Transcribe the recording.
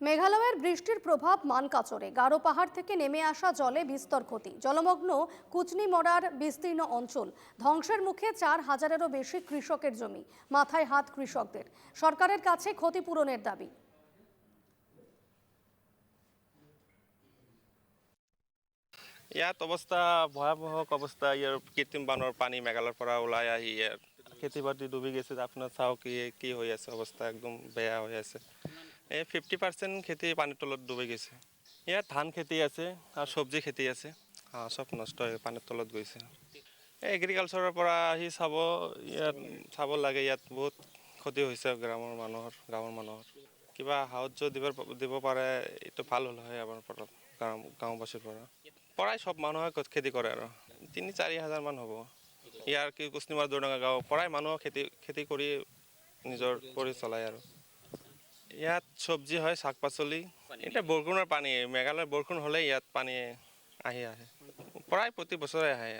মেঘালয়ের বৃষ্টির প্রভাব মানকাচরে গারো পাহাড় থেকে নেমে আসা জলে বিস্তর ক্ষতি। জলমগ্ন কুচনি মরার বিস্তীর্ণ অঞ্চল, ধ্বংসের মুখে 4,000-এরও বেশি কৃষকের জমি। মাথায় হাত কৃষকদের, সরকারের কাছে ক্ষতিপূরণের দাবি। ইয়াত অৱস্থা ভয়াৱহ অৱস্থা। ইয়াৰ কৃত্ৰিম বানৰ পানী মেঘালয়ৰ পৰা ওলাই আহি ইয়াৰ খেতি বাতি ডুবি গৈছে। আপোনাৰ চাওক কি হৈ আছে, অৱস্থা একদম বেয়া হৈ আছে। এই 50% খেতি পানীৰ তলত ডুবি গৈছে। ইয়াত ধান খেতি আছে আৰু চব্জি খেতি আছে, চব নষ্ট হৈ পানীৰ তলত গৈছে। এই এগ্ৰিকালচাৰৰ পৰা আহি ইয়াত চাব লাগে। ইয়াত বহুত ক্ষতি হৈছে গাঁৱৰ মানুহৰ কিবা সাহায্য দিব পাৰে, এইটো ভাল হ'ল হয় আমাৰ পৰা, গাঁওবাসীৰ পৰাই চব মানুহে খেতি কৰে আৰু 3-4 হাজাৰ মান হ'ব। ইয়াৰ কি কুচনিমাৰ দৌৰডাঙা গাঁও পৰাই মানুহ খেতি কৰি নিজৰ কৰি চলায় আৰু ইয়াত চব্জি হয়, শাক পাচলি। এতিয়া বৰষুণৰ পানী, মেঘালয়ৰ বৰষুণ হ'লে ইয়াত পানী আহে প্ৰায় প্ৰতি বছৰে আহে।